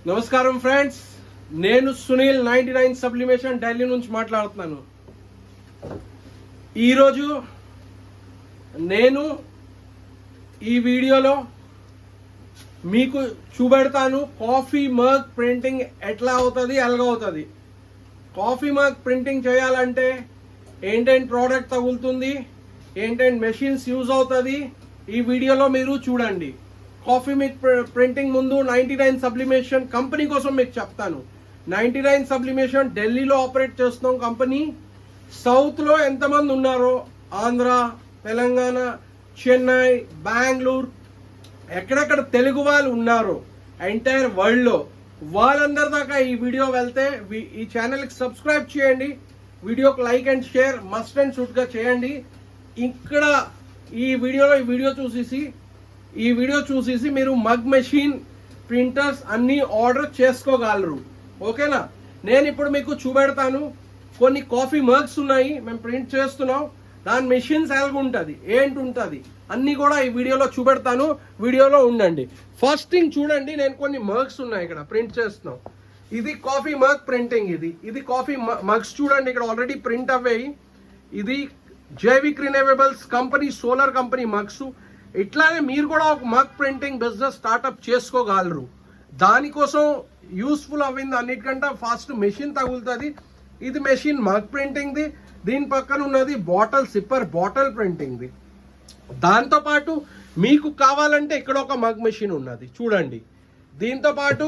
నమస్కారం ఫ్రెండ్స్, నేను సునీల్ 99 సబ్లిమేషన్ ఢిల్లీ నుంచి మాట్లాడుతున్నాను. ఈరోజు నేను ఈ వీడియోలో మీకు చూపెడతాను కాఫీ మగ్ ప్రింటింగ్ ఎట్లా అవుతుంది, ఎలాగవుతుంది. కాఫీ మగ్ ప్రింటింగ్ చేయాలంటే ఏంటంటే ప్రోడక్ట్ తగులుతుంది, ఏంటంటే మెషిన్స్ యూజ్ అవుతుంది. ఈ వీడియోలో మీరు చూడండి. కాఫీ మిక్ ప్రింటింగ్ ముందు 99 సబ్లిమేషన్ కంపెనీ కోసం మీకు చెప్తాను. 99 సబ్లిమేషన్ ఢిల్లీలో ఆపరేట్ చేస్తున్నాం కంపెనీ. సౌత్లో ఎంతమంది ఉన్నారో, ఆంధ్ర, తెలంగాణ, చెన్నై, బెంగళూరు, ఎక్కడెక్కడ తెలుగు వాళ్ళు ఉన్నారో ఎంటైర్ వరల్డ్లో వాళ్ళందరి దాకా ఈ వీడియో వెళ్తే ఈ ఛానల్కి సబ్స్క్రైబ్ చేయండి, వీడియోకి like and share must and షుడ్గా చేయండి. ఇక్కడ ఈ వీడియో చూసేసి మీరు మగ్ మెషిన్ ప్రింటర్స్ అన్ని ఆర్డర్ చేసుకోగలరు. ఓకేనా? నేను ఇప్పుడు మీకు చూపెడతాను. కొన్ని కాఫీ మగ్స్ ఉన్నాయి, మేము ప్రింట్ చేస్తున్నాం. దాని మెషిన్స్ ఎలాగ ఉంటుంది, ఏంటి ఉంటుంది అన్ని కూడా ఈ వీడియోలో చూపెడతాను. వీడియోలో ఉండండి. ఫస్ట్ థింగ్ చూడండి, నేను కొన్ని మగ్స్ ఉన్నాయి ఇక్కడ ప్రింట్ చేస్తున్నాం. ఇది కాఫీ మగ్ ప్రింటింగ్. ఇది కాఫీ మగ్స్ చూడండి, ఇక్కడ ఆల్రెడీ ప్రింట్ అవ్వాయి. ఇది Jaivik renewables company, solar company mugs. ఇట్లానే మీరు కూడా ఒక మగ్ ప్రింటింగ్ బిజినెస్ స్టార్ట్అప్ చేసుకోగలరు. దానికోసం యూస్ఫుల్ అవ్వింది అన్నిటికంటే ఫాస్ట్ మెషిన్ తగులుతుంది. ఇది మెషిన్ మగ్ ప్రింటింగ్ది. దీని పక్కన ఉన్నది బాటిల్ సిప్పర్ బాటిల్ ప్రింటింగ్ది. దాంతోపాటు మీకు కావాలంటే ఇక్కడ ఒక మగ్ మెషిన్ ఉన్నది చూడండి. దీంతో పాటు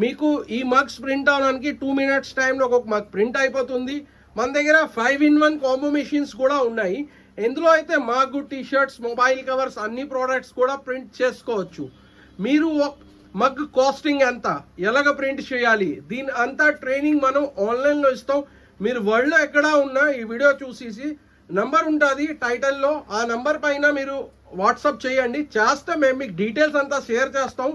మీకు ఈ మగ్స్ ప్రింట్ అవడానికి 2 minutes టైంలో ఒక మగ్ ప్రింట్ అయిపోతుంది. మన దగ్గర 5-in-1 కాంబో మెషిన్స్ కూడా ఉన్నాయి. ఇందులో అయితే మగ్, టీషర్ట్స్, మొబైల్ కవర్స్ అన్ని ప్రోడక్ట్స్ కూడా ప్రింట్ చేసుకోవచ్చు. మీరు మగ్ కాస్టింగ్ ఎంత, ఎలాగ ప్రింట్ చేయాలి, దీని అంతా ట్రైనింగ్ మనం ఆన్లైన్లో ఇస్తాం. మీరు వరల్డ్లో ఎక్కడ ఉన్నా ఈ వీడియో చూసేసి నంబర్ ఉంటుంది టైటిల్లో, ఆ నంబర్ పైన మీరు వాట్సాప్ చేయండి. చేస్తే మేము మీకు డీటెయిల్స్ అంతా షేర్ చేస్తాం.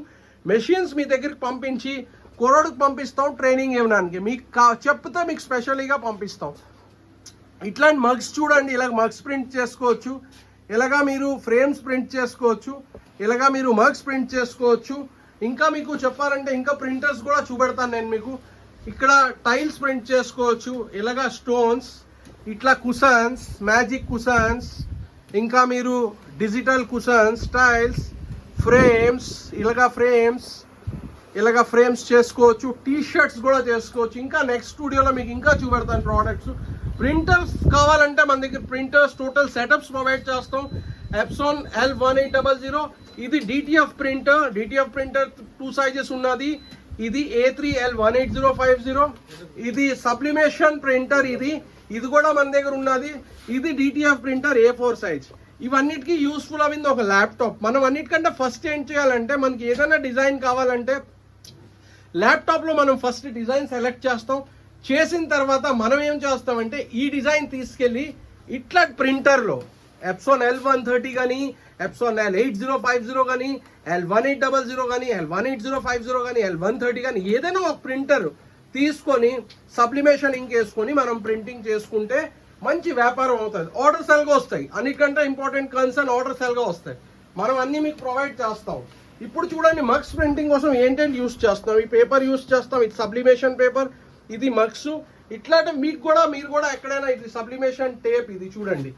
మెషిన్స్ మీ దగ్గరికి పంపించి కొరడుకు పంపిస్తాం ట్రైనింగ్ ఇవ్వడానికి. మీకు చెప్తే మీకు స్పెషల్గా పంపిస్తాం. ఇట్లాంటి మగ్స్ చూడండి, ఇలాగ మగ్స్ ప్రింట్ చేసుకోవచ్చు, ఇలాగా మీరు ఫ్రేమ్స్ ప్రింట్ చేసుకోవచ్చు, ఇలాగా మీరు మగ్స్ ప్రింట్ చేసుకోవచ్చు. ఇంకా మీకు చెప్పాలంటే ఇంకా ప్రింటర్స్ కూడా చూపెడతాను నేను మీకు. ఇక్కడ టైల్స్ ప్రింట్ చేసుకోవచ్చు, ఇలాగా స్టోన్స్, ఇట్లా కుషన్స్, మ్యాజిక్ కుషన్స్, ఇంకా మీరు డిజిటల్ కుషన్స్, టైల్స్, ఫ్రేమ్స్, ఇలాగా ఫ్రేమ్స్ చేసుకోవచ్చు. టీ షర్ట్స్ కూడా చేసుకోవచ్చు. ఇంకా నెక్స్ట్ స్టూడియోలో మీకు ఇంకా చూపెడతాను ప్రోడక్ట్స్. ప్రింటర్స్ కావాలంటే మన దగ్గర ప్రింటర్స్ టోటల్ సెటప్స్ ప్రొవైడ్ చేస్తాం. ఎప్సాన్ L1800, ఇది DTF ప్రింటర్ 2 sizes ఉన్నది. ఇది A3 L18050, ఇది సబ్లిమేషన్ ప్రింటర్. ఇది కూడా మన దగ్గర ఉన్నది. ఇది DTF ప్రింటర్ A4 size. ఇవన్నిటికీ యూస్ఫుల్ అయింది ఒక ల్యాప్టాప్. మనం అన్నిటికంటే ఫస్ట్ ఏం చేయాలంటే, మనకి ఏదైనా డిజైన్ కావాలంటే ల్యాప్టాప్లో మనం ఫస్ట్ డిజైన్ సెలెక్ట్ చేస్తాం. చేసిన తర్వాత మనం ఏం చేస్తామంటే ఈ డిజైన్ తీసుకెళ్ళి ఇట్లా ప్రింటర్లో ఎప్సాన్ L130 కానీ, ఎప్సాన్ L8050 కానీ, L1800 కానీ, L18050 కానీ, L130 కానీ, ఏదైనా ఒక ప్రింటర్ తీసుకొని సబ్లిమేషన్ ఇంక్ వేసుకొని మనం ప్రింటింగ్ చేసుకుంటే మంచి వ్యాపారం అవుతుంది. ఆర్డర్ సెల్గా వస్తాయి. అన్నిటికంటే ఇంపార్టెంట్ కన్సర్న్ ఆర్డర్ సెల్గా వస్తాయి. మనం అన్నీ మీకు ప్రొవైడ్ చేస్తాం. ఇప్పుడు చూడండి, మగ్స్ ప్రింటింగ్ కోసం ఏంటంటే యూస్ చేస్తాం. ఈ పేపర్ యూస్ చేస్తాం. ఇది సబ్లిమేషన్ పేపర్, ఇది మగ్స్. ఇట్లాంటి మీరు కూడా ఎక్కడైనా ఇది సబ్లిమేషన్ టేప్, ఇది చూడండి,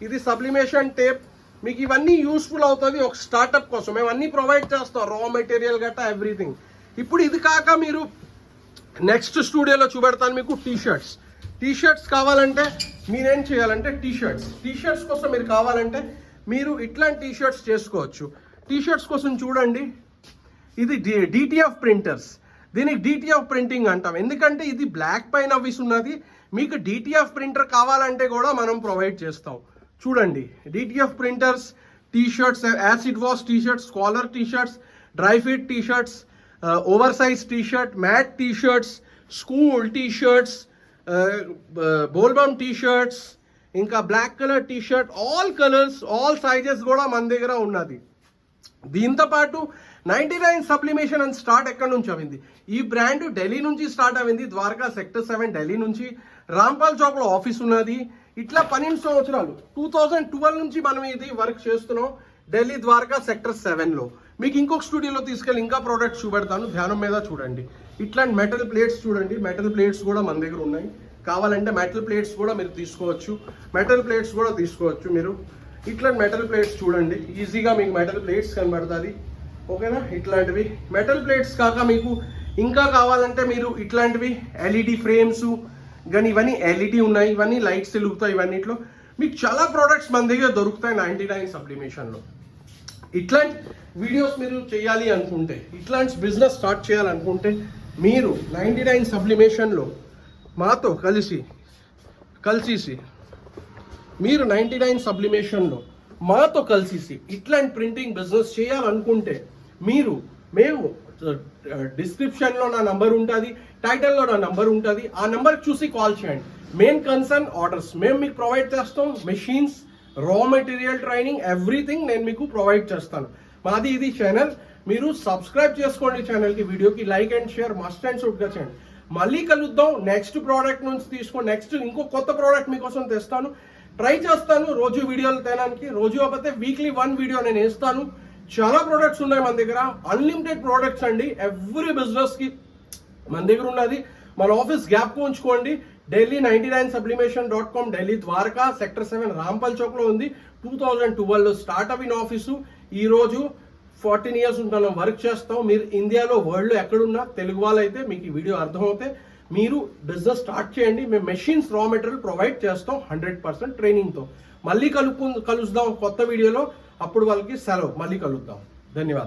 ఇది సబ్లిమేషన్ టేప్. మీకు ఇవన్నీ యూస్ఫుల్ అవుతుంది ఒక స్టార్ట్అప్ కోసం. మేము అన్నీ ప్రొవైడ్ చేస్తాం, రా మెటీరియల్ గట్టా ఎవ్రీథింగ్. ఇప్పుడు ఇది కాక మీరు నెక్స్ట్ స్టూడియోలో చూపెడతాను మీకు టీషర్ట్స్ కావాలంటే మీరేం చేయాలంటే టీషర్ట్స్ కోసం మీరు కావాలంటే మీరు ఇట్లాంటి టీషర్ట్స్ చేసుకోవచ్చు. టీషర్ట్స్ కోసం చూడండి, ఇది DTF ప్రింటర్స్. దీనికి DTF ప్రింటింగ్ అంటాం, ఎందుకంటే ఇది బ్లాక్ పైన అవ్విస్ ఉన్నది. మీకు DTF ప్రింటర్ కావాలంటే కూడా మనం ప్రొవైడ్ చేస్తాం. చూడండి, DTF printers, t-shirts, acid wash t-shirts, collar t-shirts, dry fit t-shirts, over size t-shirt, matte t-shirts, school t-shirts, Bolbam t-shirts, ఇంకా black colour t-shirt, all colours, all sizes కూడా మన దగ్గర ఉన్నది. దీంతో పాటు 99 సబ్లిమేషన్ అని స్టార్ట్ ఎక్కడి నుంచి అయింది? ఈ బ్రాండ్ ఢిల్లీ నుంచి స్టార్ట్ అయింది. ద్వారకా సెక్టర్ 7 ఢిల్లీ నుంచి. రాంపాల్ చౌక్లో ఆఫీస్ ఉన్నది. ఇట్లా 12 సంవత్సరాలు 2012 నుంచి మనం ఇది వర్క్ చేస్తున్నాం ఢిల్లీ ద్వారకా సెక్టర్ 7లో. మీకు ఇంకొక స్టూడియోలో తీసుకెళ్ళి ఇంకా ప్రోడక్ట్స్ చూపెడతాను, ధ్యానం మీద చూడండి. ఇట్లాంటి మెటల్ ప్లేట్స్ చూడండి, మెటల్ ప్లేట్స్ కూడా మన దగ్గర ఉన్నాయి. కావాలంటే మెటల్ ప్లేట్స్ కూడా మీరు తీసుకోవచ్చు, మీరు. ఇట్లాంటి మెటల్ ప్లేట్స్ చూడండి, ఈజీగా మీకు మెటల్ ప్లేట్స్ కనబడుతుంది. ఓకేనా, ఇట్లాంటివి మెటల్ ప్లేట్స్ కాక మీకు ఇంకా కావాలంటే మీరు ఇట్లాంటివి ఎల్ఈడి ఫ్రేమ్స్ కానీ ఇవన్నీ ఎల్ఈడి ఉన్నాయి, ఇవన్నీ లైట్స్ వెలుగుతాయి. ఇవన్నిట్లో మీకు చాలా ప్రోడక్ట్స్ మన దగ్గర దొరుకుతాయి 99 సబ్లిమేషన్లో. ఇట్లాంటి వీడియోస్ మీరు చేయాలి అనుకుంటే, ఇట్లాంటి బిజినెస్ స్టార్ట్ చేయాలనుకుంటే మీరు 99 సబ్లిమేషన్లో మాతో కలిసి మీరు 99 సబ్లిమేషన్లో మాతో కలిసి ఇట్లాంటి ప్రింటింగ్ బిజినెస్ చేయాలనుకుంటే మేము డిస్క్రిప్షన్లో నా నంబర్ ఉంటుంది, టైటిల్లో నా నంబర్ ఉంటుంది. ఆ నెంబర్కి చూసి కాల్ చేయండి. మెయిన్ కన్సర్న్ ఆర్డర్స్ మేము మీకు ప్రొవైడ్ చేస్తాం. Machines, raw material, training, everything నేను మీకు ప్రొవైడ్ చేస్తాను. మాది ఇది ఛానల్. మీరు సబ్స్క్రైబ్ చేసుకోండి ఛానల్కి, వీడియోకి like and share must and షుడ్గా చేయండి. మళ్ళీ కలుద్దాం. నెక్స్ట్ ప్రోడక్ట్ నుంచి తీసుకోండి. నెక్స్ట్ ఇంకో కొత్త ప్రోడక్ట్ మీకోసం తెస్తాను, ట్రై చేస్తాను. రోజు వీడియోలు తేడానికి, రోజు కాకపోతే వీక్లీ 1 వీడియో నేను వేస్తాను. చాలా ప్రోడక్ట్స్ ఉన్నాయి మన దగ్గర, అన్లిమిటెడ్ ప్రోడక్ట్స్ అండి. ఎవ్రీ బిజినెస్కి మన దగ్గర ఉన్నది. మన ఆఫీస్ గ్యాప్ ఉంచుకోండి. ఢిల్లీ 99sublimation.com, ఢిల్లీ ద్వారకా, సెక్టర్ 7 రాంపల్ చౌక్లో ఉంది. 2012లో స్టార్ట్ అయిన ఆఫీసు. ఈరోజు 14 ఇయర్స్ ఉంటాను, వర్క్ చేస్తాం. మీరు ఇండియాలో, వరల్డ్లో ఎక్కడున్నా తెలుగు వాళ్ళైతే మీకు ఈ వీడియో అర్థమవుతే మీరు బిజినెస్ స్టార్ట్ చేయండి. మేము మెషిన్స్, రా మెటీరియల్ ప్రొవైడ్ చేస్తాం 100% ట్రైనింగ్తో. మళ్ళీ కలుద్దాం కొత్త వీడియోలో. అప్పుడు వాళ్ళకి సెలవు. మళ్ళీ కలుద్దాం. ధన్యవాదాలు.